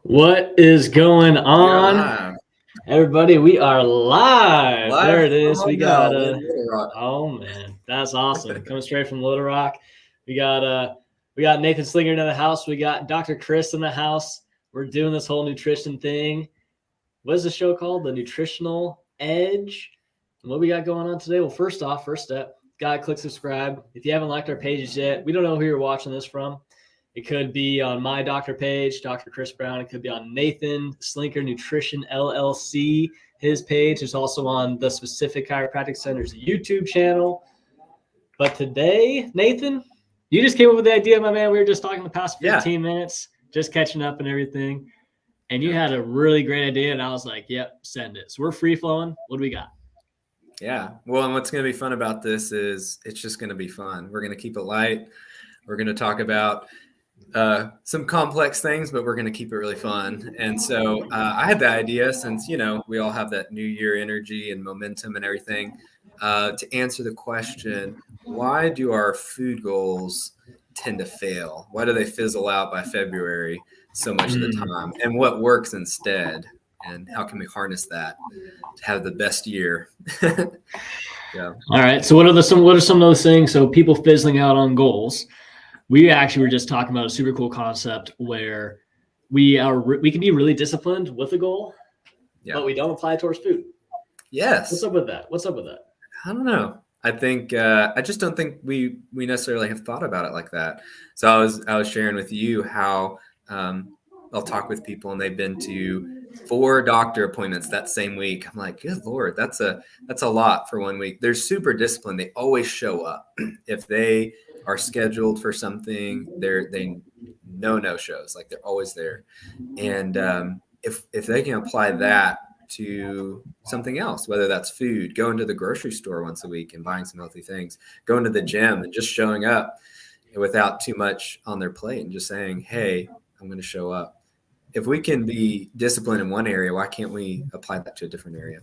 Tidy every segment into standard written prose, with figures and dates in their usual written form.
What is going You're on? live. Everybody, we are live. Live There it is. from We got Little Rock. oh man, that's awesome. Coming straight from Little Rock. We got Nathan Slinkard in the house. We got Dr. Chris in the house. We're doing this whole nutrition thing. What is the show called? The Nutritional Edge. And what we got going on today? Well, first step, gotta click subscribe. If you haven't liked our pages yet, we don't know who you're watching this from. It could be on my doctor page, Dr. Chris Brown. It could be on Nathan Slinkard Nutrition LLC, his page. It's also on the Specific Chiropractic Center's YouTube channel. But today, Nathan, you just came up with the idea, my man. We were just talking the past 15 minutes, just catching up and everything. And you had a really great idea, and I was like, yep, send it. So we're free flowing. What do we got? Yeah. Well, and what's going to be fun about this is it's just going to be fun. We're going to keep it light. We're going to talk about some complex things, but we're going to keep it really fun. And so I had the idea, since, we all have that New Year energy and momentum and everything, to answer the question, why do our food goals tend to fail? Why do they fizzle out by February so much of the time? And what works instead? And how can we harness that to have the best year? Yeah. All right. So what are some of those things? So people fizzling out on goals. We actually were just talking about a super cool concept where we can be really disciplined with a goal, but we don't apply it towards food. Yes. What's up with that? I don't know. I think I just don't think we necessarily have thought about it like that. So I was sharing with you how I'll talk with people and they've been to 4 doctor appointments that same week. I'm like, good Lord, that's a lot for 1 week. They're super disciplined. They always show up. If they are scheduled for something, they no shows. Like, they're always there. And if they can apply that to something else, whether that's food, going to the grocery store once a week and buying some healthy things, going to the gym and just showing up without too much on their plate and just saying, hey, I'm going to show up. If we can be disciplined in one area, why can't we apply that to a different area?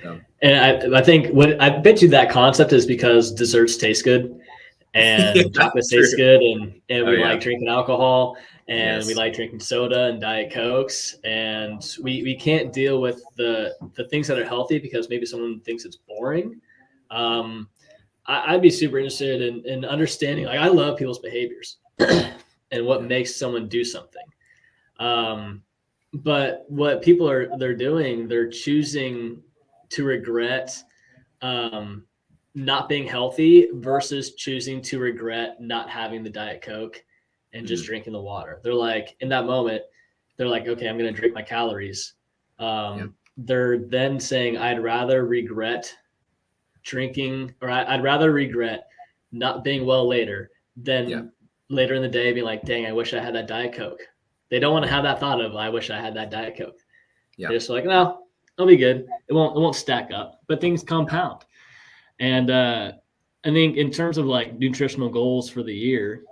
So. And I think I bet you that concept is because desserts taste good and chocolate tastes good, and we like drinking alcohol, and we like drinking soda and Diet Cokes, and we can't deal with the things that are healthy because maybe someone thinks it's boring. I'd be super interested in understanding. Like, I love people's behaviors and what makes someone do something. But what people they're doing, they're choosing to regret not being healthy versus choosing to regret not having the Diet Coke and just drinking the water. They're like, in that moment, they're like, okay, I'm going to drink my calories. They're then saying, I'd rather regret drinking, or I'd rather regret not being well later than later in the day being like, dang, I wish I had that Diet Coke. They don't want to have that thought of, I wish I had that Diet Coke. They're just like, no, it'll be good. It won't stack up, but things compound. And I think in terms of like nutritional goals for the year,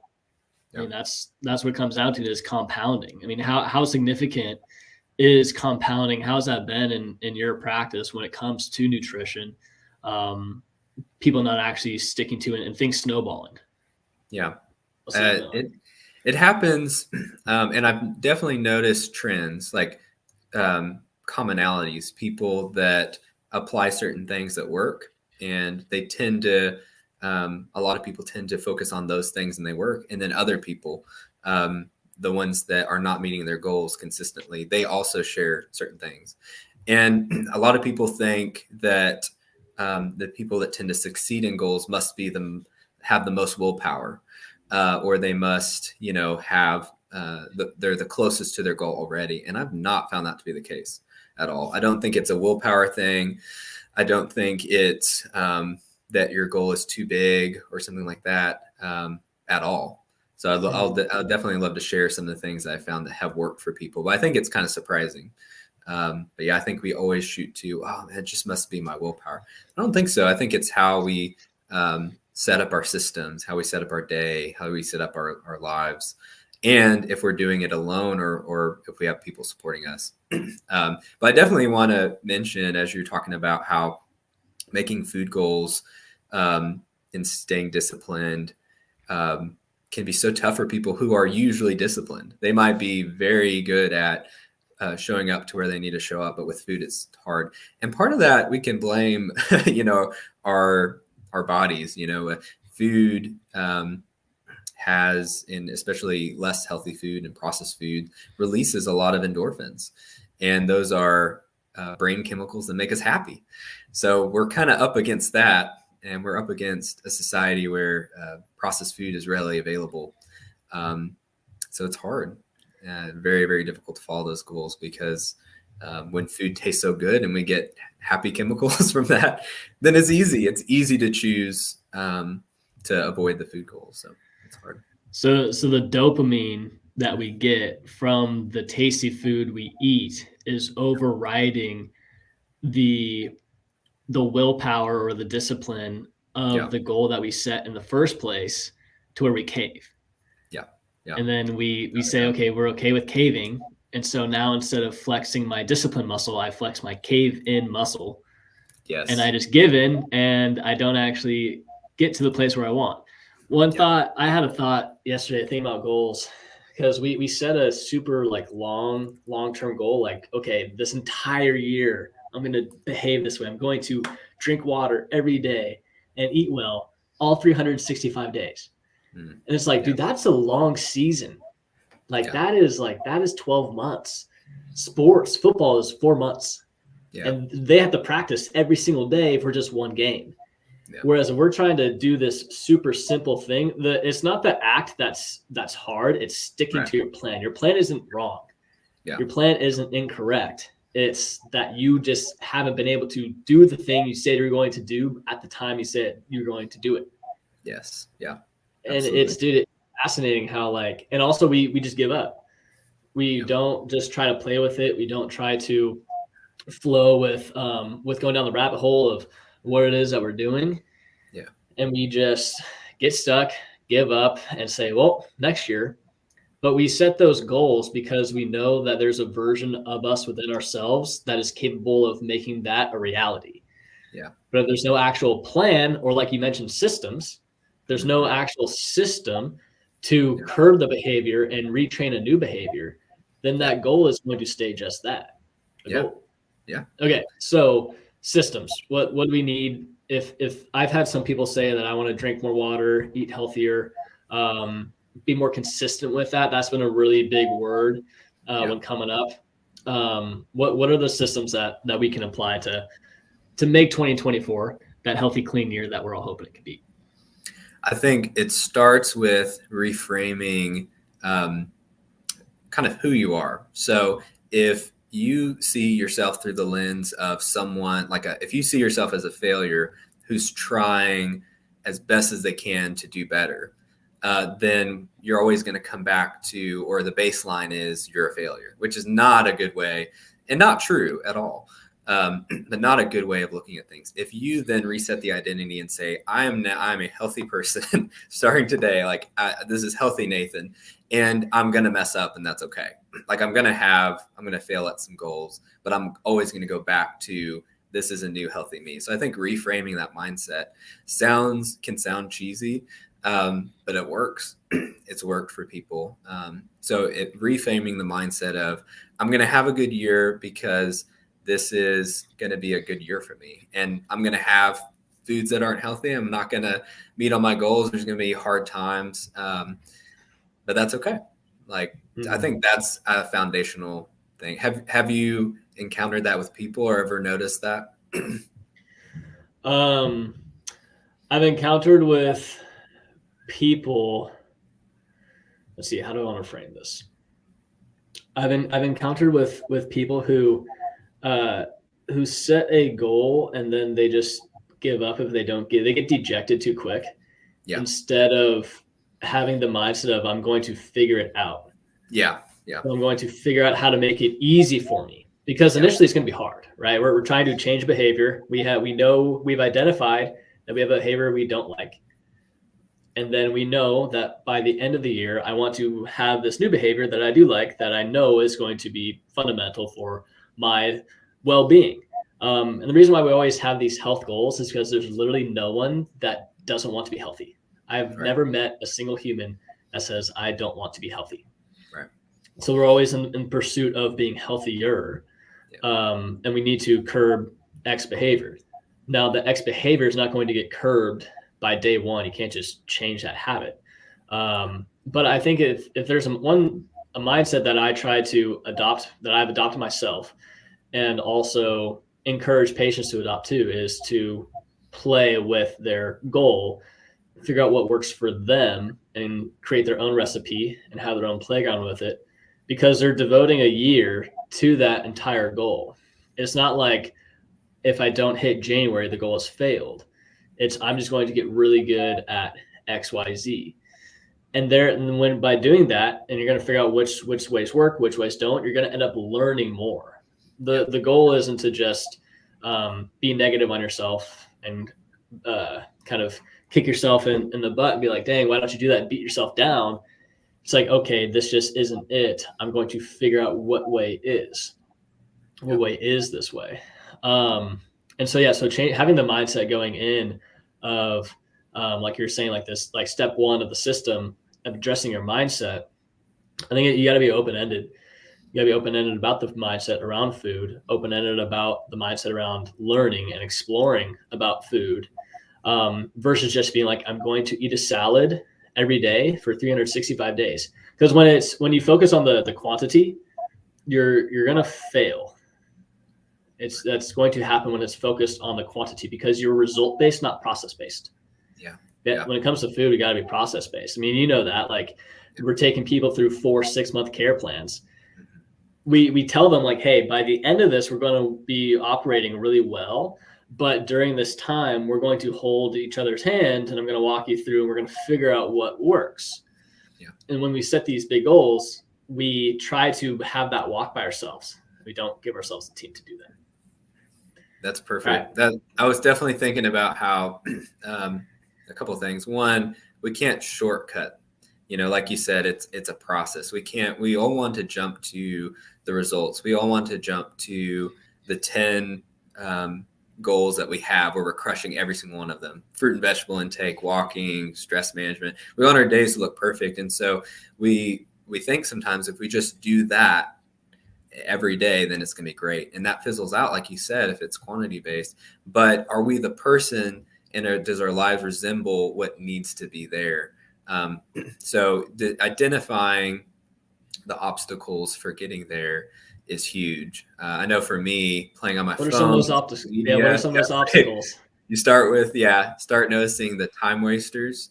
I mean, that's what it comes down to, is compounding. I mean, how significant is compounding? How's that been in your practice when it comes to nutrition? People not actually sticking to it and things snowballing. Yeah. It happens, and I've definitely noticed trends, like commonalities, people that apply certain things that work, and they tend to, a lot of people tend to focus on those things and they work. And then other people, the ones that are not meeting their goals consistently, they also share certain things. And a lot of people think that the people that tend to succeed in goals must have the most willpower. Or they must, have, they're the closest to their goal already. And I've not found that to be the case at all. I don't think it's a willpower thing. I don't think it's that your goal is too big or something like that at all. So I'll definitely love to share some of the things that I found that have worked for people. But I think it's kind of surprising. But yeah, I think we always shoot to, it just must be my willpower. I don't think so. I think it's how we set up our systems, how we set up our day, how we set up our lives, and if we're doing it alone or if we have people supporting us. But I definitely want to mention, as you're talking about how making food goals and staying disciplined can be so tough for people who are usually disciplined. They might be very good at showing up to where they need to show up, but with food, it's hard. And part of that we can blame, our bodies. Food has, and especially less healthy food and processed food, releases a lot of endorphins, and those are brain chemicals that make us happy. So we're kind of up against that, and we're up against a society where processed food is readily available. So it's hard, very, very difficult to follow those goals, because when food tastes so good and we get happy chemicals from that, then it's easy. It's easy to choose to avoid the food goals. So it's hard. So the dopamine that we get from the tasty food we eat is overriding the willpower or the discipline of the goal that we set in the first place, to where we cave. Yeah. And then we say, okay, we're okay with caving. And so now, instead of flexing my discipline muscle, I flex my cave in muscle. Yes. And I just give in, and I don't actually get to the place where I want. I had a thought yesterday thinking about goals, because we set a super long-term goal. Like, okay, this entire year, I'm going to behave this way. I'm going to drink water every day and eat well all 365 days. And it's like, dude, that's a long season. That is 12 months. Football is 4 months. Yeah. And they have to practice every single day for just one game. Yeah. Whereas if we're trying to do this super simple thing, it's not the act that's hard. It's sticking to your plan. Your plan isn't wrong. Yeah. Your plan isn't incorrect. It's that you just haven't been able to do the thing you said you're going to do at the time you said you're going to do it. Yes. Yeah. Absolutely. And it's fascinating how and also we just give up. We don't just try to play with it. We don't try to flow with going down the rabbit hole of what it is that we're doing. Yeah. And we just get stuck, give up, and say, well, next year. But we set those goals because we know that there's a version of us within ourselves that is capable of making that a reality. Yeah. But if there's no actual plan, or like you mentioned, systems, there's no actual system to curb the behavior and retrain a new behavior, then that goal is going to stay just that. Goal. Yeah. Okay. So systems, what do we need? If I've had some people say that I want to drink more water, eat healthier, be more consistent with that. That's been a really big word when coming up. What are the systems that we can apply to make 2024 that healthy, clean year that we're all hoping it could be? I think it starts with reframing kind of who you are. So if you see yourself through the lens of someone if you see yourself as a failure who's trying as best as they can to do better, then you're always going to come back to, or the baseline is, you're a failure, which is not a good way, and not true at all. But not a good way of looking at things. If you then reset the identity and say, I'm a healthy person starting today, this is healthy Nathan, and I'm going to mess up, and that's okay. I'm going to fail at some goals, but I'm always going to go back to, this is a new healthy me. So I think reframing that mindset can sound cheesy, but it works. It's worked for people. So reframing the mindset of, I'm going to have a good year because this is going to be a good year for me. And I'm going to have foods that aren't healthy. I'm not going to meet all my goals. There's going to be hard times. But that's okay. I think that's a foundational thing. Have you encountered that with people, or ever noticed that? I've encountered with people. Let's see. How do I want to frame this? I've encountered with people who set a goal and then they just give up if they don't they get dejected too quick. Yeah. Instead of having the mindset of, I'm going to figure it out. Yeah. Yeah. I'm going to figure out how to make it easy for me, because initially it's going to be hard, right? We're trying to change behavior. We've identified that we have a behavior we don't like. And then we know that by the end of the year, I want to have this new behavior that I do like, that I know is going to be fundamental for my well-being. And the reason why we always have these health goals is because there's literally no one that doesn't want to be healthy. I've never met a single human that says, I don't want to be healthy. Right. So we're always in pursuit of being healthier. And we need to curb X behavior. Now, the X behavior is not going to get curbed by day one. You can't just change that habit. But I think if there's a mindset that I try to adopt, that I've adopted myself, and also encourage patients to adopt too, is to play with their goal, figure out what works for them, and create their own recipe and have their own playground with it, because they're devoting a year to that entire goal. It's not like, if I don't hit January, the goal has failed. It's, I'm just going to get really good at XYZ. And when by doing that, and you're going to figure out which ways work, which ways don't, you're going to end up learning more. The goal isn't to just be negative on yourself and kind of kick yourself in the butt and be like, dang, why don't you do that and beat yourself down? It's like, okay, this just isn't it. I'm going to figure out what way is. What way is this way? And so, having the mindset going in of, like you're saying, like this, like step one of the system of addressing your mindset, I think you got to be open-ended. You got to be open-ended about the mindset around food, open-ended about the mindset around learning and exploring about food, versus just being like, I'm going to eat a salad every day for 365 days. Because when you focus on the quantity, you're going to fail. That's going to happen when it's focused on the quantity, because you're result-based, not process-based. Yeah. When it comes to food, we got to be process-based. I mean, you know that, like, we're taking people through 4-6 month care plans. We tell them, like, hey, by the end of this, we're going to be operating really well. But during this time, we're going to hold each other's hand, and I'm going to walk you through, and we're going to figure out what works. Yeah. And when we set these big goals, we try to have that walk by ourselves. We don't give ourselves a team to do that. That's perfect. Right. I was definitely thinking about how a couple of things. One, we can't shortcut. Like you said, it's a process. We all want to jump to the results. We all want to jump to the 10 goals that we have where we're crushing every single one of them. Fruit and vegetable intake, walking, stress management. We want our days to look perfect. And so we think sometimes if we just do that every day, then it's going to be great. And that fizzles out, like you said, if it's quantity based. But are we the person, and does our lives resemble what needs to be there? So identifying the obstacles for getting there is huge. I know for me, playing on my phone. What are some of those obstacles? What are some of those obstacles? You start noticing the time wasters,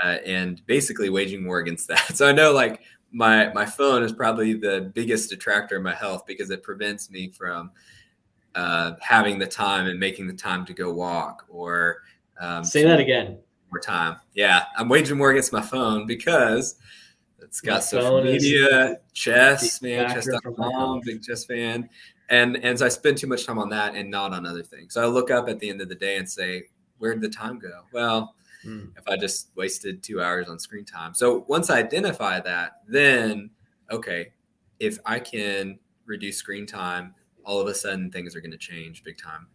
and basically waging war against that. So I know, like, my phone is probably the biggest detractor of my health, because it prevents me from having the time and making the time to go walk or say that again. More time. Yeah, I'm waging war against my phone because it's got social media, chess, man, chess.com, big chess fan. And so I spend too much time on that and not on other things. So I look up at the end of the day and say, where did the time go? Well, if I just wasted 2 hours on screen time. So once I identify that, then, okay, if I can reduce screen time, all of a sudden things are going to change big time.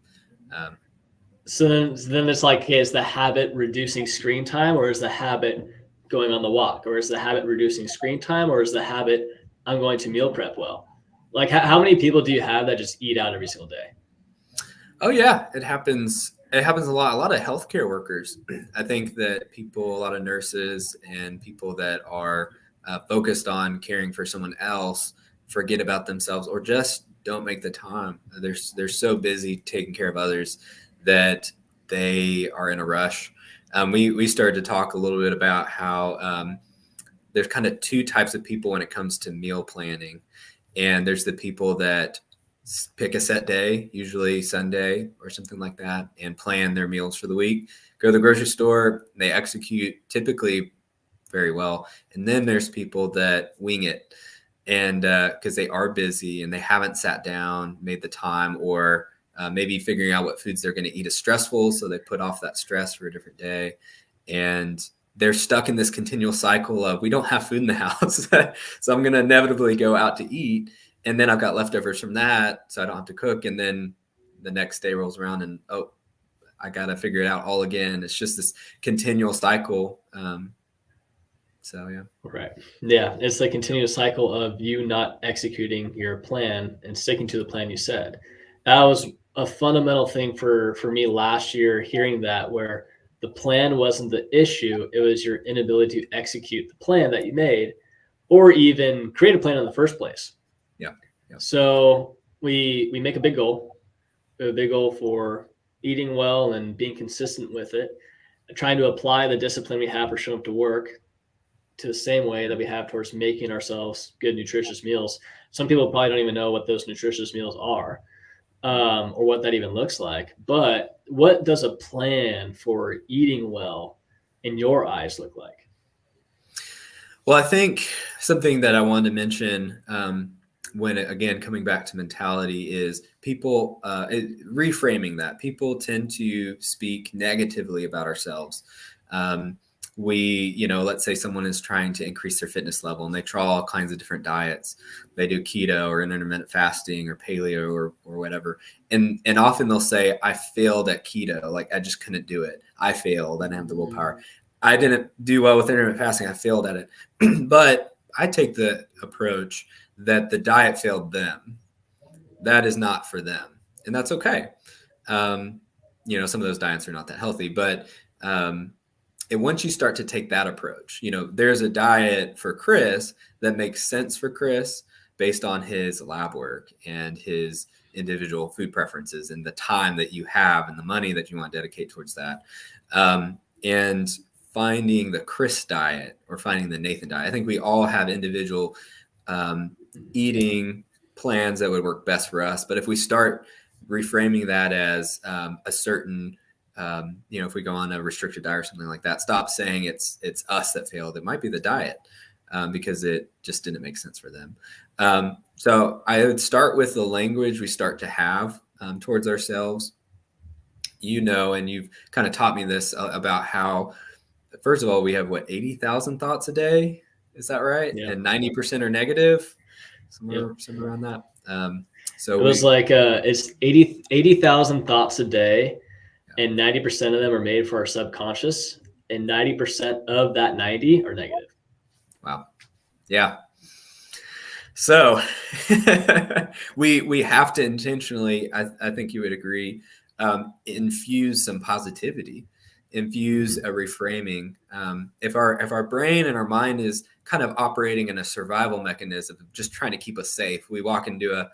So then it's like, okay, is the habit reducing screen time, or is the habit going on the walk, or is the habit reducing screen time, or is the habit, I'm going to meal prep well? Like, how many people do you have that just eat out every single day? Oh yeah, it happens. It happens a lot. A lot of healthcare workers. I think that a lot of nurses and people that are focused on caring for someone else forget about themselves, or just don't make the time. They're so busy taking care of others that they are in a rush. We started to talk a little bit about how there's kind of two types of people when it comes to meal planning. And there's the people that pick a set day, usually Sunday or something like that, and plan their meals for the week. Go to the grocery store, they execute typically very well. And then there's people that wing it, and because they are busy and they haven't sat down, made the time, or maybe figuring out what foods they're going to eat is stressful, so they put off that stress for a different day. And they're stuck in this continual cycle of, we don't have food in the house, so I'm going to inevitably go out to eat. And then I've got leftovers from that, so I don't have to cook. And then the next day rolls around and, I got to figure it out all again. It's just this continual cycle. So, yeah. Right. Yeah. It's the continuous cycle of you not executing your plan and sticking to the plan you said. That was a fundamental thing for me last year, hearing that, where the plan wasn't the issue. It was your inability to execute the plan that you made, or even create a plan in the first place. Yeah. Yeah. So we make a big goal, for eating well and being consistent with it, trying to apply the discipline we have for showing up to work to the same way that we have towards making ourselves good, nutritious meals. Some people probably don't even know what those nutritious meals are, or what that even looks like. But what does a plan for eating well in your eyes look like? Well, I think something that I wanted to mention, when again, coming back to mentality, is people reframing that. People tend to speak negatively about ourselves. Let's say someone is trying to increase their fitness level and they try all kinds of different diets. They do keto or intermittent fasting or paleo or whatever. And often they'll say, I failed at keto. Like, I just couldn't do it. I failed. I didn't have the willpower. I didn't do well with intermittent fasting. I failed at it. But I take the approach that the diet failed them. That is not for them. And that's okay. Some of those diets are not that healthy, but and once you start to take that approach, there's a diet for Chris that makes sense for Chris based on his lab work and his individual food preferences and the time that you have and the money that you want to dedicate towards that. And finding the Chris diet or finding the Nathan diet. I think we all have individual eating plans that would work best for us. But if we start reframing that as a certain, if we go on a restricted diet or something like that, stop saying it's us that failed. It might be the diet because it just didn't make sense for them. So I would start with the language we start to have towards ourselves. And you've kind of taught me this about how, first of all, we have 80,000 thoughts a day. Is that right? Yeah. And 90% are negative, somewhere around that. So it was it's 80,000 thoughts a day, and 90% of them are made for our subconscious, and 90% of that 90 are negative. Wow. Yeah. So we have to intentionally, I think you would agree, infuse some positivity, infuse a reframing. If our brain and our mind is kind of operating in a survival mechanism of just trying to keep us safe, we walk into a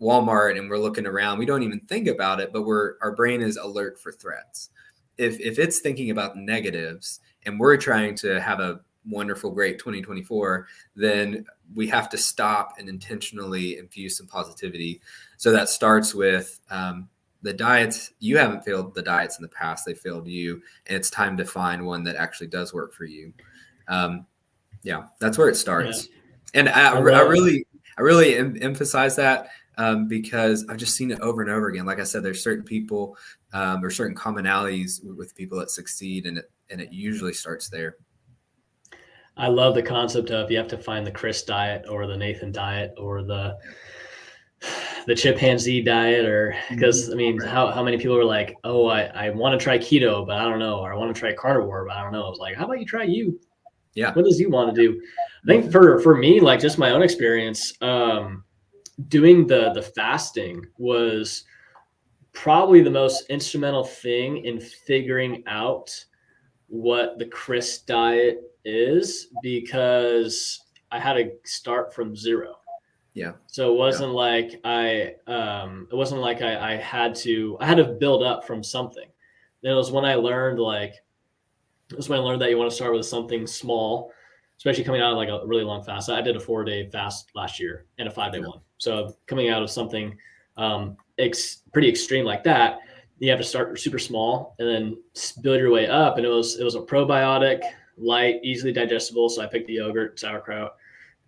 Walmart and we're looking around, we don't even think about it, but our brain is alert for threats. If it's thinking about negatives and we're trying to have a wonderful, great 2024, then we have to stop and intentionally infuse some positivity. So that starts with the diets. You haven't failed the diets in the past, they failed you, and it's time to find one that actually does work for you. That's where it starts. Yeah. And I really emphasize that because I've just seen it over and over again. Like I said, there's certain people or certain commonalities with people that succeed, and it usually starts there. I love the concept of you have to find the Chris diet or the Nathan diet or the chimpanzee diet, or because how many people are like, oh, I want to try keto, but I don't know, or I want to try carnivore, but I don't know. I was like, how about you try you? Yeah. What does you want to do? I think for me, like just my own experience, doing the fasting was probably the most instrumental thing in figuring out what the Chris diet is, because I had to start from zero. Yeah. So it wasn't like I had to build up from something. And it was when I learned that you want to start with something small, especially coming out of like a really long fast. I did a 4-day fast last year and a 5-day one. So coming out of something pretty extreme like that, you have to start super small and then build your way up. And it was a probiotic, light, easily digestible. So I picked the yogurt, sauerkraut,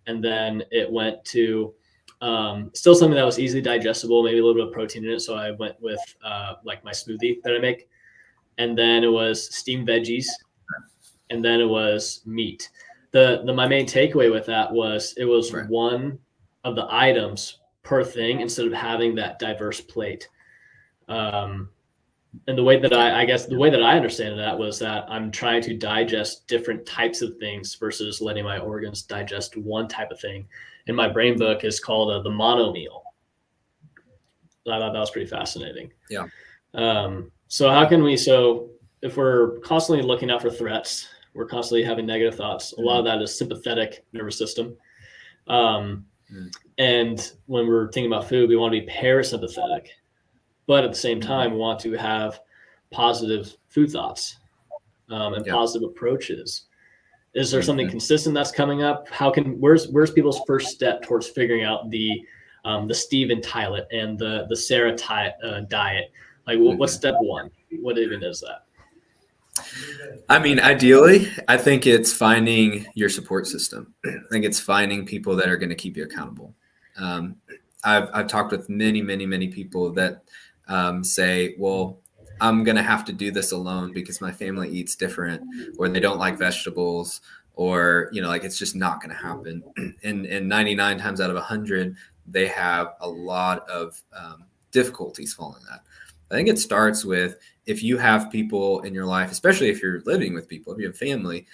and then it went to still something that was easily digestible, maybe a little bit of protein in it. So I went with like my smoothie that I make. And then it was steamed veggies. And then it was meat. My main takeaway with that was it was one of the items per thing instead of having that diverse plate. And the way that I guess the way that I understand that was that I'm trying to digest different types of things versus letting my organs digest one type of thing. And my brain book is called the mono meal. I thought that was pretty fascinating. Yeah. So how can we, so if we're constantly looking out for threats, we're constantly having negative thoughts. A lot of that is sympathetic nervous system. And when we're thinking about food, we want to be parasympathetic, but at the same time, we want to have positive food thoughts and positive approaches. Is there something consistent that's coming up? Where's people's first step towards figuring out the Steven Tylet and the Sarah diet? Like, what's step one? What even is that? I mean, ideally, I think it's finding your support system. I think it's finding people that are going to keep you accountable. I've talked with many people that say, well, I'm going to have to do this alone because my family eats different, or they don't like vegetables, or, like it's just not going to happen. And 99 times out of 100, they have a lot of difficulties following that. I think it starts with, if you have people in your life, especially if you're living with people, if you have family,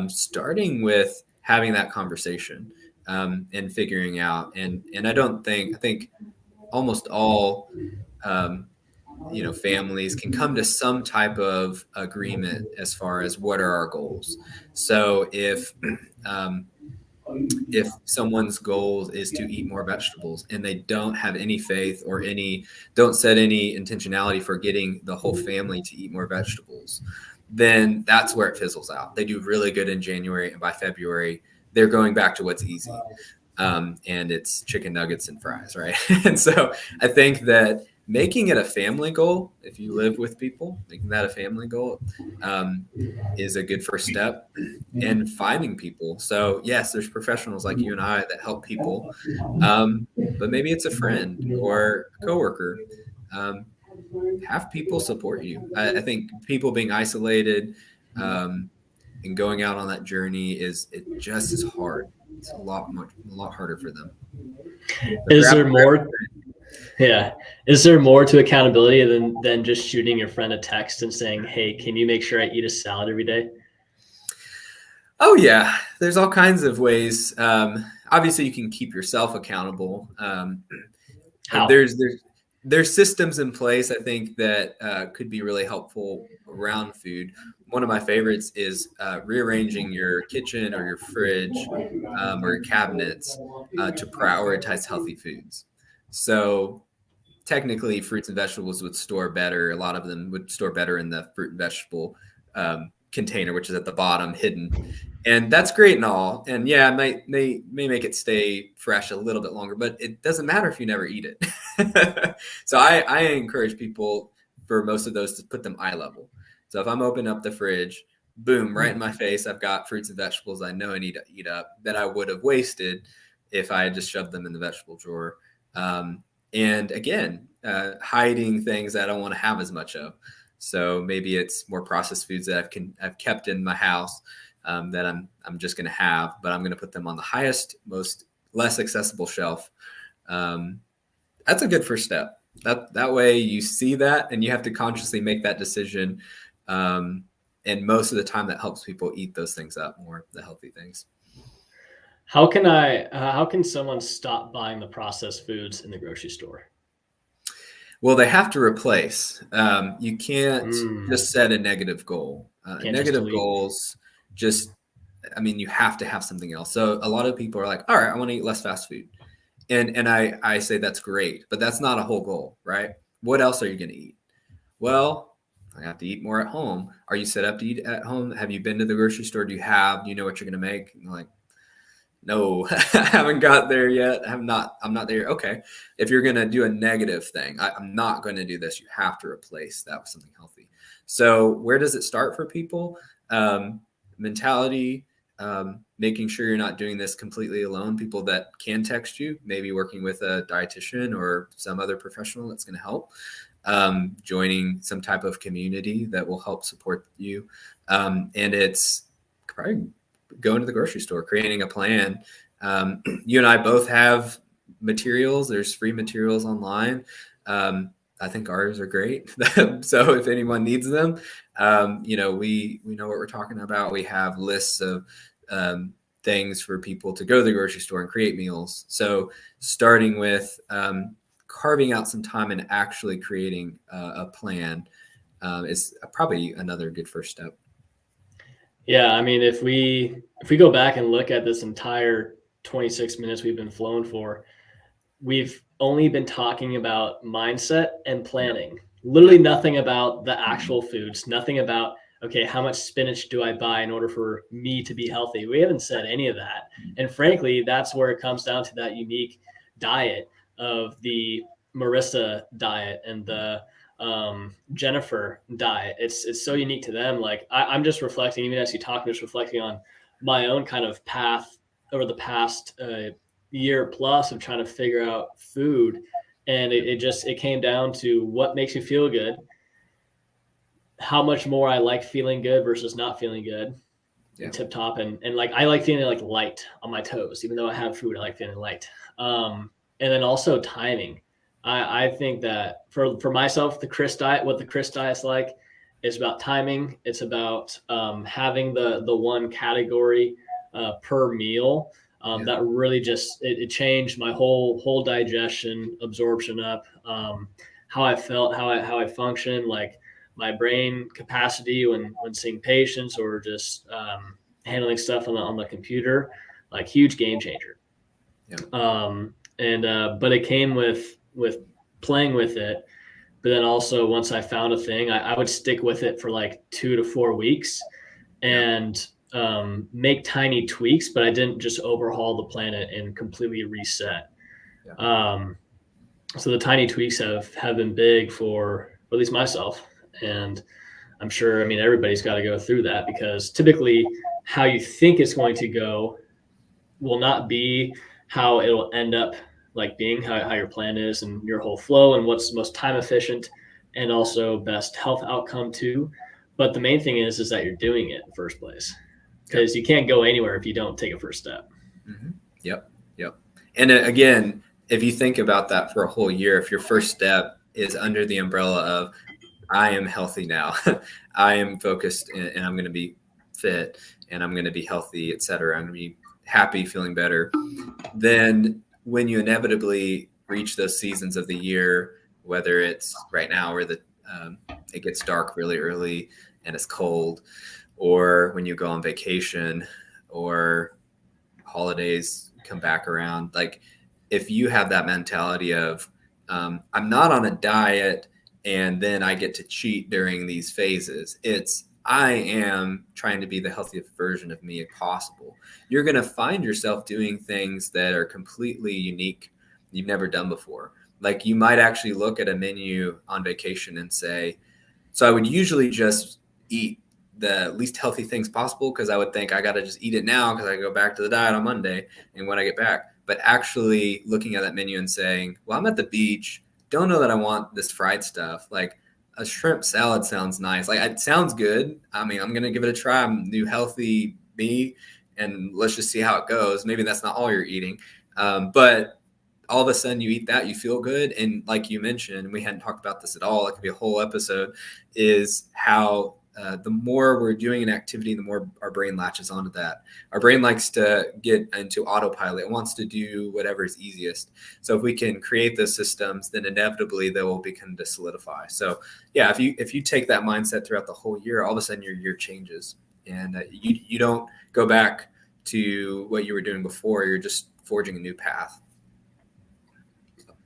starting with having that conversation and figuring out. And I think almost all, families can come to some type of agreement as far as what are our goals. So if someone's goal is to eat more vegetables and they don't have any faith or don't set any intentionality for getting the whole family to eat more vegetables, then that's where it fizzles out. They do really good in January, and by February, they're going back to what's easy. And it's chicken nuggets and fries, right? And so I think that making it a family goal, if you live with people, making that a family goal is a good first step. And finding people. So yes, there's professionals like you and I that help people, but maybe it's a friend or a coworker. Have people support you. I think people being isolated and going out on that journey is just as hard. It's a lot harder for them. Is there more? Yeah. Is there more to accountability than just shooting your friend a text and saying, hey, can you make sure I eat a salad every day? Oh yeah. There's all kinds of ways. Obviously you can keep yourself accountable. How? There's systems in place, I think, that could be really helpful around food. One of my favorites is rearranging your kitchen or your fridge or your cabinets to prioritize healthy foods. So technically, fruits and vegetables would store better. A lot of them would store better in the fruit and vegetable container, which is at the bottom, hidden. And that's great and all. And yeah, it may make it stay fresh a little bit longer, but it doesn't matter if you never eat it. So I encourage people for most of those to put them eye level. So if I'm opening up the fridge, boom, right in my face, I've got fruits and vegetables I know I need to eat up that I would have wasted if I had just shoved them in the vegetable drawer. And again, hiding things I don't want to have as much of. So maybe it's more processed foods that I've kept in my house that I'm just going to have, but I'm going to put them on the highest, less accessible shelf. That's a good first step. That way you see that and you have to consciously make that decision. And most of the time that helps people eat those things up more, the healthy things. How can someone stop buying the processed foods in the grocery store? Well, they have to replace. You can't just set a negative goal. Negative goals you have to have something else. So a lot of people are like, all right, I want to eat less fast food. And I say that's great, but that's not a whole goal, right? What else are you going to eat? Well, I have to eat more at home. Are you set up to eat at home? Have you been to the grocery store? Do you know what you're going to make? And like, no, I haven't got there yet. I'm not there. Okay. If you're going to do a negative thing, I'm not going to do this. You have to replace that with something healthy. So where does it start for people? Mentality, making sure you're not doing this completely alone. People that can text you, maybe working with a dietitian or some other professional that's going to help. Joining some type of community that will help support you. And it's probably going to the grocery store, creating a plan. You and I both have materials. There's free materials online. I think ours are great. So if anyone needs them, we know what we're talking about. We have lists of things for people to go to the grocery store and create meals. So starting with carving out some time and actually creating a plan is probably another good first step. Yeah, I mean, if we go back and look at this entire 26 minutes we've been flowing for, we've only been talking about mindset and planning. Literally nothing about the actual foods, nothing about, okay, how much spinach do I buy in order for me to be healthy? We haven't said any of that. And frankly, that's where it comes down to that unique diet of the Marissa diet and the Jennifer diet. It's so unique to them. Like I'm just reflecting, even as you talk, I'm just reflecting on my own kind of path over the past year plus of trying to figure out food. And it came down to what makes you feel good, how much more I like feeling good versus not feeling good, and tip top. And like, I like feeling like light on my toes, even though I have food, I like feeling light. And then also timing. I think that for myself, the Chris diet, what the Chris diet's like is about timing. It's about having the one category per meal. That really just, it changed my whole digestion, absorption up, how I felt, how I functioned, like my brain capacity when seeing patients or just handling stuff on the computer, like huge game changer. But it came with playing with it. But then also once I found a thing, I would stick with it for like 2 to 4 weeks and make tiny tweaks, but I didn't just overhaul the planet and completely reset. So the tiny tweaks have been big for at least myself. And I'm sure, I mean, everybody's got to go through that, because typically how you think it's going to go will not be how it'll end up like being, how your plan is and your whole flow and what's most time efficient and also best health outcome too. But the main thing is that you're doing it in the first place, because you can't go anywhere if you don't take a first step. Mm-hmm. Yep. And again, if you think about that for a whole year, if your first step is under the umbrella of I am healthy now, I am focused and I'm going to be fit and I'm going to be healthy, et cetera, I'm going to be happy, feeling better, then when you inevitably reach those seasons of the year, whether it's right now where it gets dark really early and it's cold, or when you go on vacation or holidays come back around, like if you have that mentality of I'm not on a diet and then I get to cheat during these phases, it's I am trying to be the healthiest version of me possible. You're going to find yourself doing things that are completely unique, you've never done before. Like you might actually look at a menu on vacation and say, so I would usually just eat the least healthy things possible because I would think I got to just eat it now because I go back to the diet on Monday and when I get back. But actually looking at that menu and saying, well, I'm at the beach, don't know that I want this fried stuff. Like a shrimp salad sounds nice. Like it sounds good. I mean, I'm going to give it a try. I'm new healthy me and let's just see how it goes. Maybe that's not all you're eating. But all of a sudden you eat that, you feel good. And like you mentioned, we hadn't talked about this at all, it could be a whole episode, is how the more we're doing an activity, the more our brain latches onto that. Our brain likes to get into autopilot. It wants to do whatever is easiest. So if we can create those systems, then inevitably they will begin to solidify. So yeah, if you take that mindset throughout the whole year, all of a sudden your year changes, and you don't go back to what you were doing before. You're just forging a new path.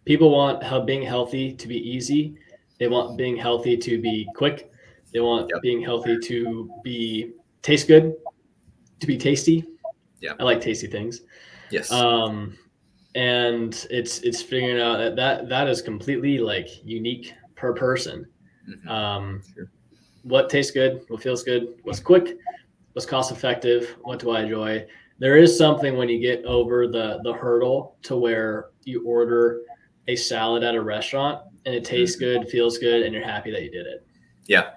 People want being healthy to be easy. They want being healthy to be quick. They want being healthy to taste good, to be tasty. Yeah, I like tasty things. Yes. And it's figuring out that is completely like unique per person. Mm-hmm. Sure. What tastes good, what feels good, what's quick, what's cost effective, what do I enjoy. There is something when you get over the hurdle to where you order a salad at a restaurant and it tastes good, feels good, and you're happy that you did it. Yeah.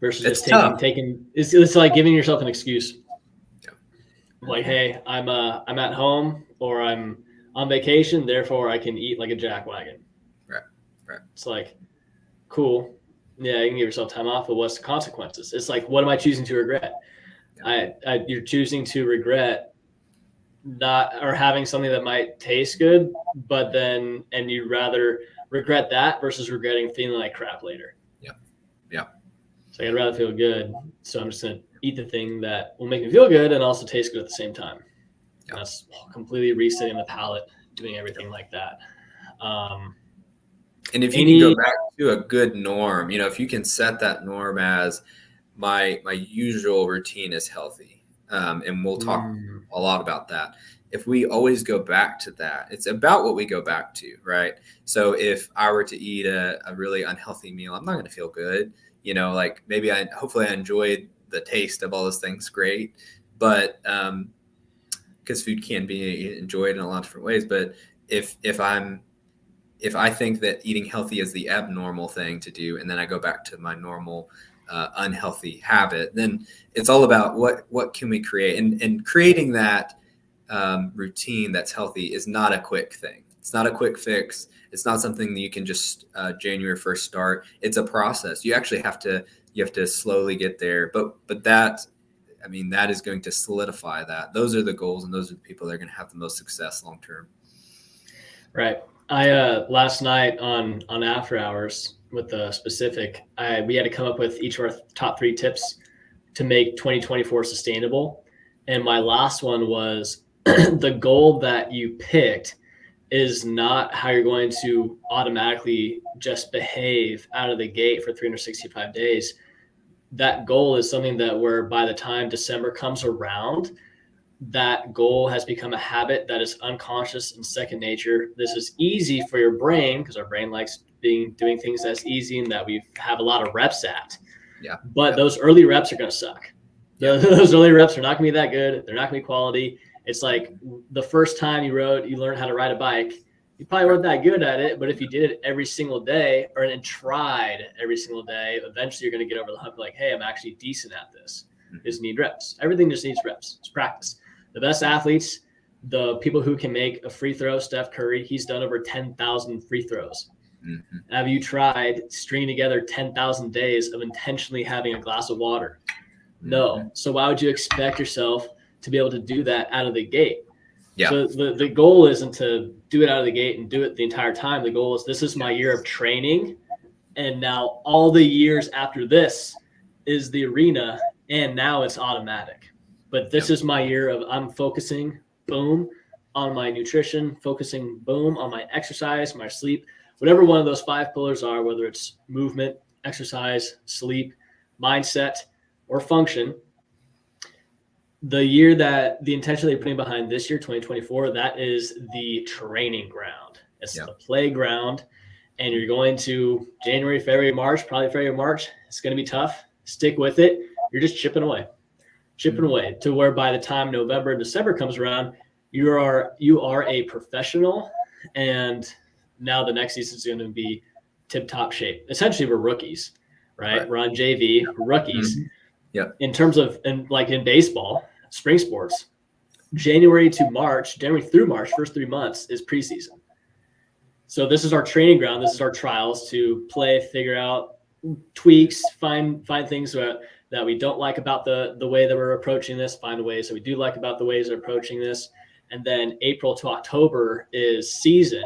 Versus it's just taking it's like giving yourself an excuse. Yeah. Like, hey, I'm at home or I'm on vacation, therefore I can eat like a jackwagon. Right. It's like, cool. Yeah, you can give yourself time off, but what's the consequences? It's like, what am I choosing to regret? You're choosing to regret not or having something that might taste good, but then and you'd rather regret that versus regretting feeling like crap later. Yeah. Yeah. So I'd rather feel good. So I'm just gonna eat the thing that will make me feel good and also taste good at the same time. Yeah. That's completely resetting the palate, doing everything like that. And if you can go back to a good norm, if you can set that norm as my usual routine is healthy, and we'll talk a lot about that. If we always go back to that, it's about what we go back to, right? So if I were to eat a really unhealthy meal, I'm not going to feel good. Like maybe hopefully I enjoyed the taste of all those things, great, but because food can be enjoyed in a lot of different ways. But if I think that eating healthy is the abnormal thing to do, and then I go back to my normal unhealthy habit, then it's all about what can we create, and creating that routine that's healthy is not a quick thing. It's not a quick fix. It's not something that you can just January 1st start. It's a process. You actually have to slowly get there. But that is going to solidify that. Those are the goals, and those are the people that are going to have the most success long term. Right. I last night on After Hours with the specific, we had to come up with each of our top 3 tips to make 2024 sustainable. And my last one was the goal that you picked is not how you're going to automatically just behave out of the gate for 365 days. That goal is something that where by the time December comes around, that goal has become a habit that is unconscious and second nature. This is easy for your brain because our brain likes doing things that's easy and that we have a lot of reps at. Yeah. But those early reps are going to suck. Those early reps are not going to be that good. They're not going to be quality. It's like the first time you learned how to ride a bike, you probably weren't that good at it. But if you did it every single day and tried every single day, eventually you're going to get over the hump like, hey, I'm actually decent at this. Just need reps. Everything just needs reps. It's practice. The best athletes, the people who can make a free throw, Steph Curry, he's done over 10,000 free throws. Mm-hmm. Have you tried stringing together 10,000 days of intentionally having a glass of water? No. So why would you expect yourself to be able to do that out of the gate? Yeah. So the goal isn't to do it out of the gate and do it the entire time. The goal is this is my year of training. And now all the years after this is the arena. And now it's automatic. But this is my year of I'm focusing, boom, on my nutrition, focusing, boom, on my exercise, my sleep, whatever one of those 5 pillars are, whether it's movement, exercise, sleep, mindset, or function. The year that the intention they're putting behind this year, 2024, that is the training ground. It's the playground. And you're going to January, February, March, probably February, March. It's going to be tough. Stick with it. You're just chipping away to where by the time November and December comes around, you are a professional, and now the next season is going to be tip-top shape. Essentially, we're rookies, right? We're on JV, we're rookies. Mm-hmm. Yeah. In terms of in baseball, spring sports, January through March, first 3 months is preseason. So this is our training ground. This is our trials to play, figure out tweaks, find things that we don't like about the way that we're approaching this, find ways that we do like about the ways we're approaching this. And then April to October is season.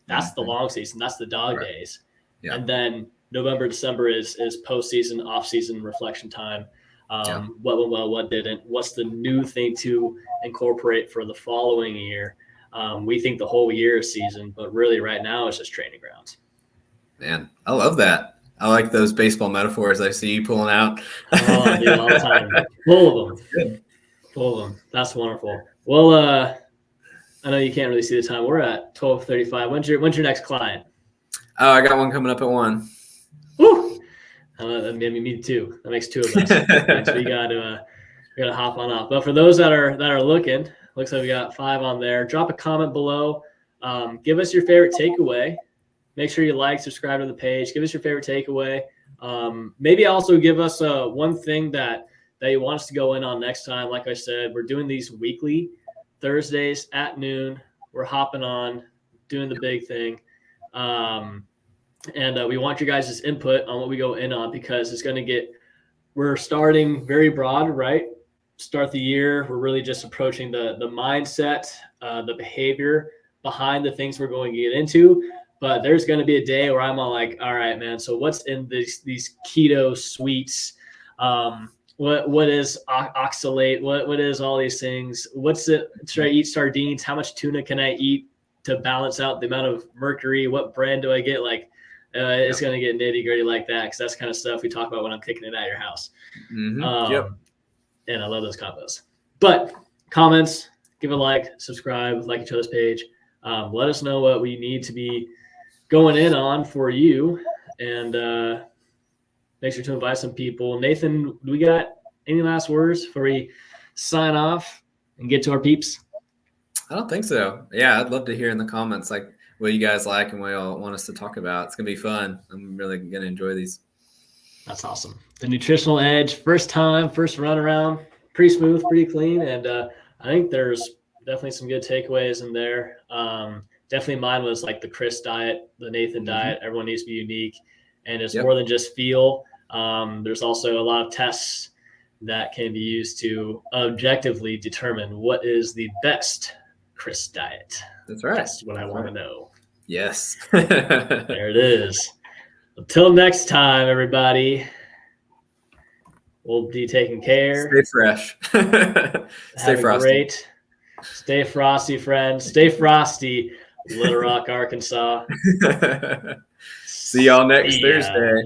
That's the long season. That's the dog days. Yeah. And then November, December is postseason, off-season reflection time. What went well, what didn't, what's the new thing to incorporate for the following year. We think the whole year is season, but really right now it's just training grounds. Man, I love that. I like those baseball metaphors I see you pulling out. Oh, I do all the time. Full of them. Good. Full of them. That's wonderful. Well, I know you can't really see the time. We're at 12:35. When's your next client? Oh, I got one coming up at 1. Woo! Me too. That makes 2 of us. So we got to hop on off. But for those that are looking, looks like we got 5 on there. Drop a comment below. Give us your favorite takeaway. Make sure you like, subscribe to the page. Give us your favorite takeaway. Maybe also give us one thing that you want us to go in on next time. Like I said, we're doing these weekly Thursdays at noon. We're hopping on, doing the big thing. And we want your guys' input on what we go in on, because it's going to get, we're starting very broad, right? Start the year. We're really just approaching the mindset, the behavior behind the things we're going to get into. But there's going to be a day where I'm all like, all right, man, so what's in these keto sweets? What is oxalate? What is all these things? What's it? Should I eat sardines? How much tuna can I eat to balance out the amount of mercury? What brand do I get? Like, it's going to get nitty gritty like that, because that's kind of stuff we talk about when I'm kicking it at your house. Yep. And I love those combos. But comments, give a like, subscribe, like each other's page. Let us know what we need to be going in on for you, and make sure to invite some people. Nathan, do we got any last words before we sign off and get to our peeps? I don't think so. Yeah, I'd love to hear in the comments like what you guys like and what y'all want us to talk about. It's gonna be fun. I'm really gonna enjoy these. That's awesome. The Nutritional Edge, first time, first run around, pretty smooth, pretty clean, and I think there's definitely some good takeaways in there. Definitely mine was like the Chris diet, the Nathan diet. Everyone needs to be unique, and it's more than just feel. There's also a lot of tests that can be used to objectively determine what is the best Chris diet. That's right. That's what I want to know. Yes. There it is. Until next time, everybody, we'll be taking care. Stay fresh. Stay frosty. Stay frosty, friends. Stay frosty, Little Rock, Arkansas. See y'all next Thursday.